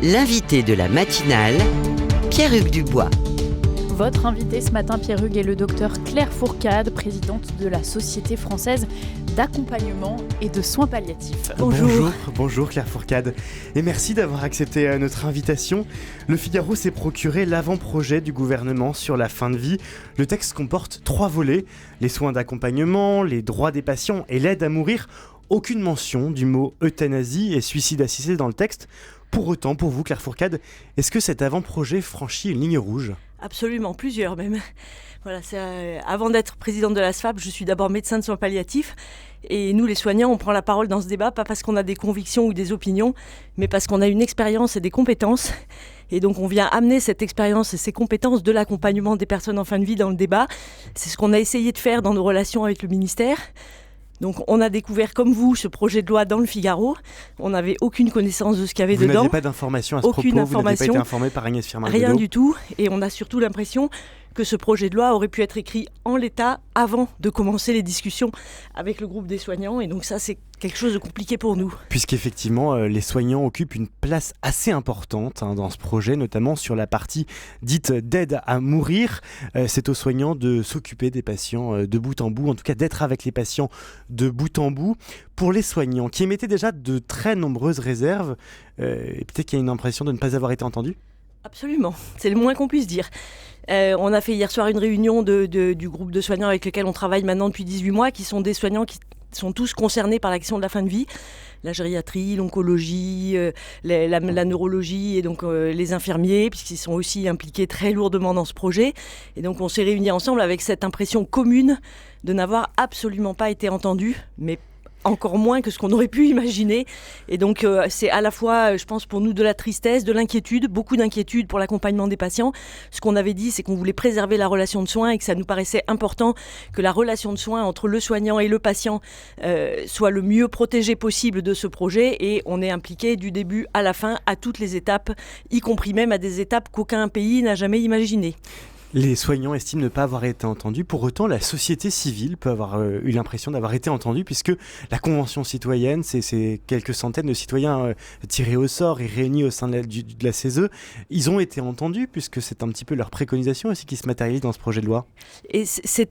L'invité de la matinale, Pierre-Hugues Dubois. Votre invité ce matin, Pierre-Hugues, est le docteur Claire Fourcade, présidente de la Société française d'accompagnement et de soins palliatifs. Bonjour Claire Fourcade, et merci d'avoir accepté notre invitation. Le Figaro s'est procuré l'avant-projet du gouvernement sur la fin de vie. Le texte comporte 3 volets, les soins d'accompagnement, les droits des patients et l'aide à mourir. Aucune mention du mot euthanasie et suicide assisté dans le texte. Pour autant, pour vous, Claire Fourcade, est-ce que cet avant-projet franchit une ligne rouge ? Absolument, plusieurs même. Voilà, avant d'être présidente de la SFAP, je suis d'abord médecin de soins palliatifs. Et nous, les soignants, on prend la parole dans ce débat, pas parce qu'on a des convictions ou des opinions, mais parce qu'on a une expérience et des compétences. Et donc, on vient amener cette expérience et ces compétences de l'accompagnement des personnes en fin de vie dans le débat. C'est ce qu'on a essayé de faire dans nos relations avec le ministère. Donc on a découvert comme vous ce projet de loi dans le Figaro. On n'avait aucune connaissance de ce qu'il y avait dedans. Vous n'aviez pas d'informations à ce propos, vous n'aviez pas été informé par Agnès Firmin-Goudeau. Rien du tout, et on a surtout l'impression que ce projet de loi aurait pu être écrit en l'état avant de commencer les discussions avec le groupe des soignants, et donc ça c'est quelque chose de compliqué pour nous. Puisqu'effectivement les soignants occupent une place assez importante dans ce projet, notamment sur la partie dite d'aide à mourir. C'est aux soignants de s'occuper des patients de bout en bout, en tout cas d'être avec les patients de bout en bout. Pour les soignants qui émettaient déjà de très nombreuses réserves, et peut-être qu'il y a une impression de ne pas avoir été entendus. Absolument, c'est le moins qu'on puisse dire. On a fait hier soir une réunion du groupe de soignants avec lequel on travaille maintenant depuis 18 mois, qui sont des soignants qui sont tous concernés par la question de la fin de vie. La gériatrie, l'oncologie, la neurologie et donc les infirmiers, puisqu'ils sont aussi impliqués très lourdement dans ce projet. Et donc on s'est réunis ensemble avec cette impression commune de n'avoir absolument pas été entendus, mais encore moins que ce qu'on aurait pu imaginer. Et donc c'est à la fois, je pense, pour nous de la tristesse, de l'inquiétude, beaucoup d'inquiétude pour l'accompagnement des patients. Ce qu'on avait dit, c'est qu'on voulait préserver la relation de soins et que ça nous paraissait important que la relation de soins entre le soignant et le patient soit le mieux protégée possible de ce projet. Et on est impliqué du début à la fin, à toutes les étapes, y compris même à des étapes qu'aucun pays n'a jamais imaginées. Les soignants estiment ne pas avoir été entendus. Pour autant, la société civile peut avoir eu l'impression d'avoir été entendue, puisque la Convention citoyenne, c'est quelques centaines de citoyens tirés au sort et réunis au sein de la CESE. Ils ont été entendus, puisque c'est un petit peu leur préconisation aussi qui se matérialise dans ce projet de loi. Et c'est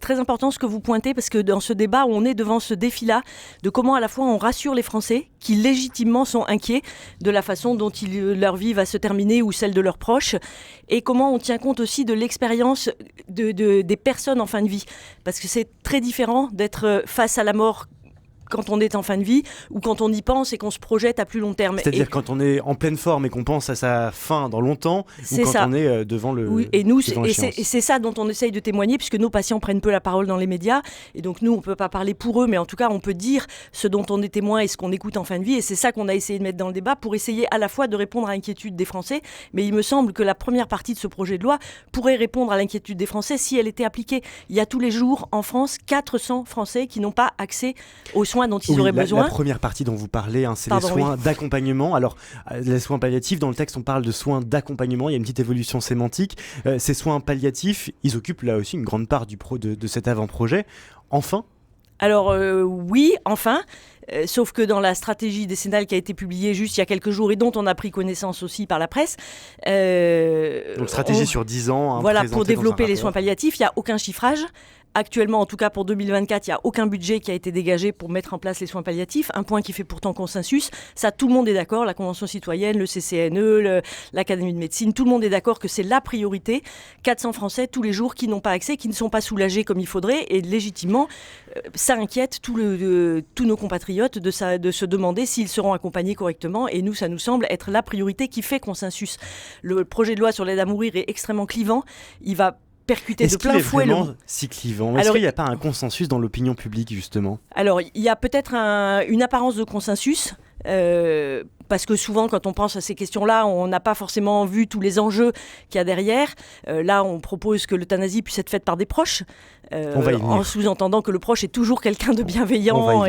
très important ce que vous pointez, parce que dans ce débat, on est devant ce défi-là de comment à la fois on rassure les Français qui légitimement sont inquiets de la façon dont leur vie va se terminer ou celle de leurs proches, et comment on tient compte aussi de l'expérience des personnes en fin de vie. Parce que c'est très différent d'être face à la mort quand on est en fin de vie ou quand on y pense et qu'on se projette à plus long terme. C'est-à-dire quand on est en pleine forme et qu'on pense à sa fin dans longtemps, ou quand on est devant le Oui, et nous, l'échéance. c'est ça dont on essaye de témoigner, puisque nos patients prennent peu la parole dans les médias, et donc nous, on ne peut pas parler pour eux, mais en tout cas, on peut dire ce dont on est témoin et ce qu'on écoute en fin de vie, et c'est ça qu'on a essayé de mettre dans le débat pour essayer à la fois de répondre à l'inquiétude des Français, mais il me semble que la première partie de ce projet de loi pourrait répondre à l'inquiétude des Français si elle était appliquée. Il y a tous les jours en France 400 Français qui n'ont pas accès aux soins dont ils auraient besoin. La première partie dont vous parlez, c'est les soins d'accompagnement. Alors, les soins palliatifs, dans le texte, on parle de soins d'accompagnement. Il y a une petite évolution sémantique. Ces soins palliatifs, ils occupent là aussi une grande part de cet avant-projet. Enfin ? Alors oui, enfin. Sauf que dans la stratégie décennale qui a été publiée juste il y a quelques jours et dont on a pris connaissance aussi par la presse. Donc stratégie sur 10 ans. Voilà, pour développer les soins palliatifs, il n'y a aucun chiffrage. Actuellement, en tout cas pour 2024, il n'y a aucun budget qui a été dégagé pour mettre en place les soins palliatifs. Un point qui fait pourtant consensus. Ça, tout le monde est d'accord. La Convention citoyenne, le CCNE, l'Académie de médecine, tout le monde est d'accord que c'est la priorité. 400 Français tous les jours qui n'ont pas accès, qui ne sont pas soulagés comme il faudrait. Et légitimement, ça inquiète tous nos compatriotes de se demander s'ils seront accompagnés correctement. Et nous, ça nous semble être la priorité qui fait consensus. Le projet de loi sur l'aide à mourir est extrêmement clivant. Il va percuter de plein fouet. Est-ce qu'il est vraiment si clivant ? Est-ce qu'il n'y a pas un consensus dans l'opinion publique, justement ? Alors, il y a peut-être une apparence de consensus. Parce que souvent, quand on pense à ces questions-là, on n'a pas forcément vu tous les enjeux qu'il y a derrière. Là, on propose que l'euthanasie puisse être faite par des proches, en sous-entendant que le proche est toujours quelqu'un de bienveillant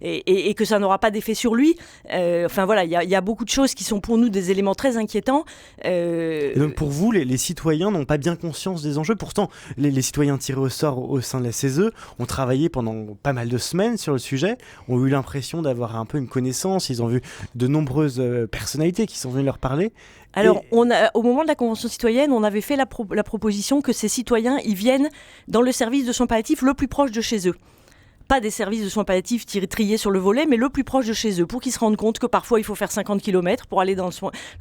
et que ça n'aura pas d'effet sur lui. Enfin voilà, il y a beaucoup de choses qui sont pour nous des éléments très inquiétants. Et donc pour vous, les citoyens n'ont pas bien conscience des enjeux. Pourtant, les citoyens tirés au sort au sein de la CESE ont travaillé pendant pas mal de semaines sur le sujet, ont eu l'impression d'avoir un peu une connaissance. Ils ont vu de nombreuses nombreuses personnalités qui sont venues leur parler. Alors, au moment de la Convention citoyenne, on avait fait la proposition que ces citoyens, ils viennent dans le service de soins palliatifs le plus proche de chez eux. Pas des services de soins palliatifs triés sur le volet, mais le plus proche de chez eux, pour qu'ils se rendent compte que parfois il faut faire 50 km pour aller dans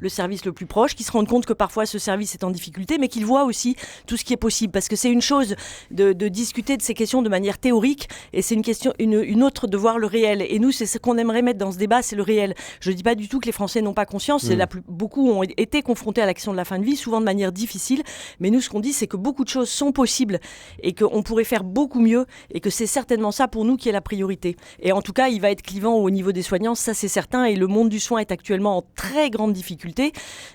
le service le plus proche, qu'ils se rendent compte que parfois ce service est en difficulté, mais qu'ils voient aussi tout ce qui est possible. Parce que c'est une chose de discuter de ces questions de manière théorique, et c'est une autre de voir le réel. Et nous, c'est ce qu'on aimerait mettre dans ce débat, c'est le réel. Je ne dis pas du tout que les Français n'ont pas conscience, beaucoup ont été confrontés à la question de la fin de vie, souvent de manière difficile, mais nous, ce qu'on dit, c'est que beaucoup de choses sont possibles, et qu'on pourrait faire beaucoup mieux, et que c'est certainement ça pour nous qui est la priorité. Et en tout cas, il va être clivant au niveau des soignants, ça c'est certain, et le monde du soin est actuellement en très grande difficulté,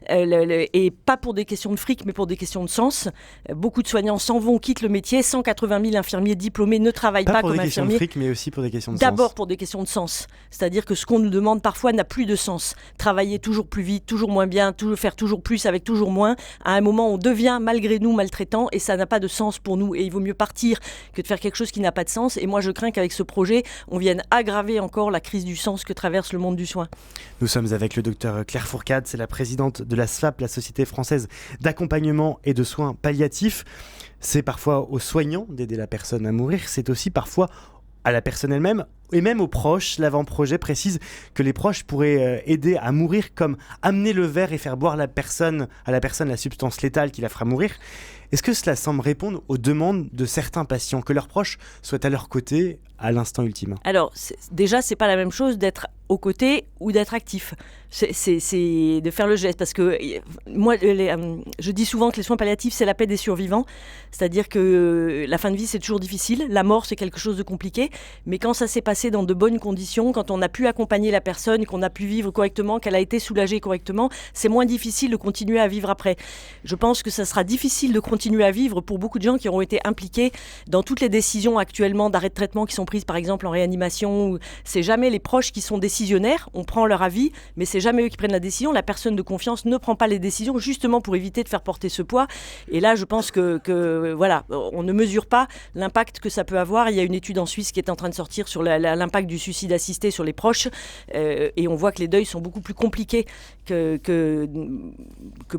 et pas pour des questions de fric, mais pour des questions de sens. Beaucoup de soignants s'en vont, quittent le métier, 180 000 infirmiers diplômés ne travaillent pas comme infirmiers. Pas pour des questions de fric, mais aussi pour des questions de sens. D'abord pour des questions de sens. C'est-à-dire que ce qu'on nous demande parfois n'a plus de sens. Travailler toujours plus vite, toujours moins bien, faire toujours plus avec toujours moins. À un moment, on devient malgré nous maltraitant, et ça n'a pas de sens pour nous. Et il vaut mieux partir que de faire quelque chose qui n'a pas de sens. Et moi, je crains qu'avec ce projet, on vienne aggraver encore la crise du sens que traverse le monde du soin. Nous sommes avec le docteur Claire Fourcade, c'est la présidente de la SFAP, la Société française d'accompagnement et de soins palliatifs. C'est parfois aux soignants d'aider la personne à mourir, c'est aussi parfois à la personne elle-même et même aux proches. L'avant-projet précise que les proches pourraient aider à mourir comme amener le verre et faire boire à la personne la substance létale qui la fera mourir. Est-ce que cela semble répondre aux demandes de certains patients, que leurs proches soient à leur côté à l'instant ultime? Alors, déjà, c'est pas la même chose d'être aux côtés ou d'être actif. C'est de faire le geste. Parce que moi, je dis souvent que les soins palliatifs, c'est la paix des survivants. C'est-à-dire que la fin de vie, c'est toujours difficile. La mort, c'est quelque chose de compliqué. Mais quand ça s'est passé dans de bonnes conditions, quand on a pu accompagner la personne, qu'on a pu vivre correctement, qu'elle a été soulagée correctement, c'est moins difficile de continuer à vivre après. Je pense que ça sera difficile de continuer à vivre pour beaucoup de gens qui auront été impliqués dans toutes les décisions actuellement d'arrêt de traitement qui sont prises, par exemple, en réanimation. C'est jamais les proches qui sont décisionnaires. On prend leur avis, mais c'est jamais eux qui prennent la décision. La personne de confiance ne prend pas les décisions, justement pour éviter de faire porter ce poids. Et là, je pense que voilà, on ne mesure pas l'impact que ça peut avoir. Il y a une étude en Suisse qui est en train de sortir sur l'impact du suicide assisté sur les proches, et on voit que les deuils sont beaucoup plus compliqués que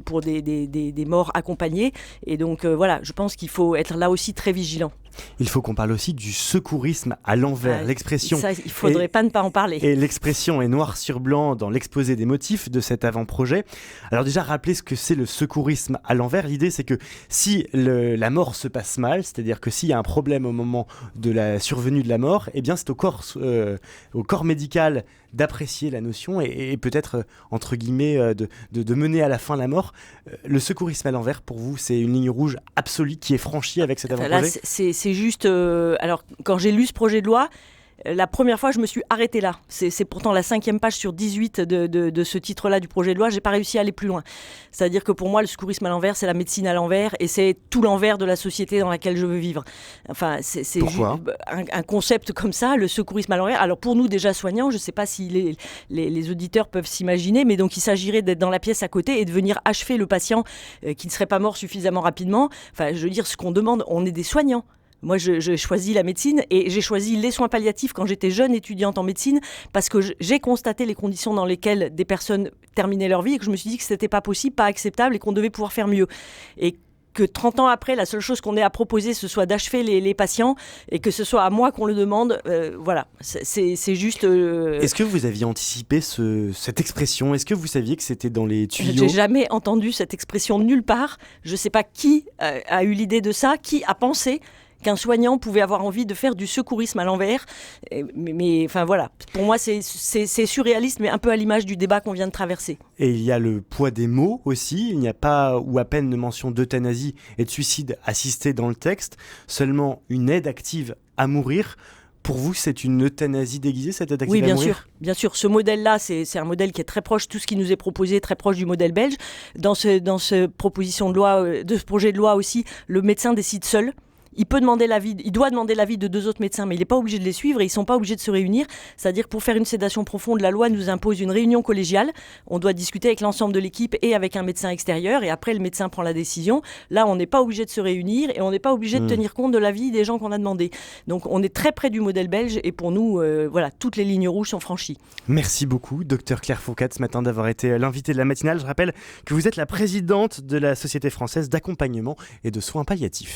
pour des morts accompagnées. Et donc voilà, je pense qu'il faut être là aussi très vigilant. Il faut qu'on parle aussi du secourisme à l'envers. L'expression. Ça, il faudrait pas ne pas en parler. Et l'expression est noir sur blanc dans l'exposé des motifs de cet avant-projet. Alors déjà, rappelez ce que c'est le secourisme à l'envers. L'idée, c'est que si la mort se passe mal, c'est-à-dire que s'il y a un problème au moment de la survenue de la mort, eh bien c'est au corps médical d'apprécier la notion et peut-être, entre guillemets, de mener à la fin la mort. Le secourisme à l'envers, pour vous, c'est une ligne rouge absolue qui est franchie avec cet avant-projet? Là, c'est juste... alors, quand j'ai lu ce projet de loi, la première fois, je me suis arrêtée là. C'est pourtant la 5e page sur 18 de ce titre-là du projet de loi. J'ai pas réussi à aller plus loin. C'est-à-dire que pour moi, le secourisme à l'envers, c'est la médecine à l'envers, et c'est tout l'envers de la société dans laquelle je veux vivre. Enfin, c'est un concept comme ça, le secourisme à l'envers. Alors pour nous, déjà soignants, je sais pas si les auditeurs peuvent s'imaginer, mais donc il s'agirait d'être dans la pièce à côté et de venir achever le patient qui ne serait pas mort suffisamment rapidement. Enfin, je veux dire, ce qu'on demande, on est des soignants. Moi, j'ai choisi la médecine, et j'ai choisi les soins palliatifs quand j'étais jeune étudiante en médecine, parce que j'ai constaté les conditions dans lesquelles des personnes terminaient leur vie, et que je me suis dit que c'était pas possible, pas acceptable, et qu'on devait pouvoir faire mieux. Et que 30 ans après, la seule chose qu'on ait à proposer, ce soit d'achever les patients, et que ce soit à moi qu'on le demande, voilà, c'est juste... Est-ce que vous aviez anticipé cette expression? Est-ce que vous saviez que c'était dans les tuyaux? J'ai jamais entendu cette expression nulle part. Je sais pas qui a eu l'idée de ça, qui a pensé qu'un soignant pouvait avoir envie de faire du secourisme à l'envers. Mais enfin voilà, pour moi c'est surréaliste, mais un peu à l'image du débat qu'on vient de traverser. Et il y a le poids des mots aussi. Il n'y a pas ou à peine de mention d'euthanasie et de suicide assisté dans le texte, seulement une aide active à mourir. Pour vous, c'est une euthanasie déguisée, cette aide active à mourir? Oui, bien sûr. Ce modèle-là, c'est un modèle qui est très proche, tout ce qui nous est proposé est très proche du modèle belge. Dans ce projet de loi aussi, le médecin décide seul. il doit demander l'avis de 2 autres médecins, mais il n'est pas obligé de les suivre et ils ne sont pas obligés de se réunir. C'est-à-dire pour faire une sédation profonde, la loi nous impose une réunion collégiale. On doit discuter avec l'ensemble de l'équipe et avec un médecin extérieur et après le médecin prend la décision. Là, on n'est pas obligé de se réunir et on n'est pas obligé de tenir compte de l'avis des gens qu'on a demandé. Donc on est très près du modèle belge et pour nous, toutes les lignes rouges sont franchies. Merci beaucoup, docteur Claire Fourcade, ce matin d'avoir été l'invitée de la matinale. Je rappelle que vous êtes la présidente de la Société française d'accompagnement et de soins palliatifs.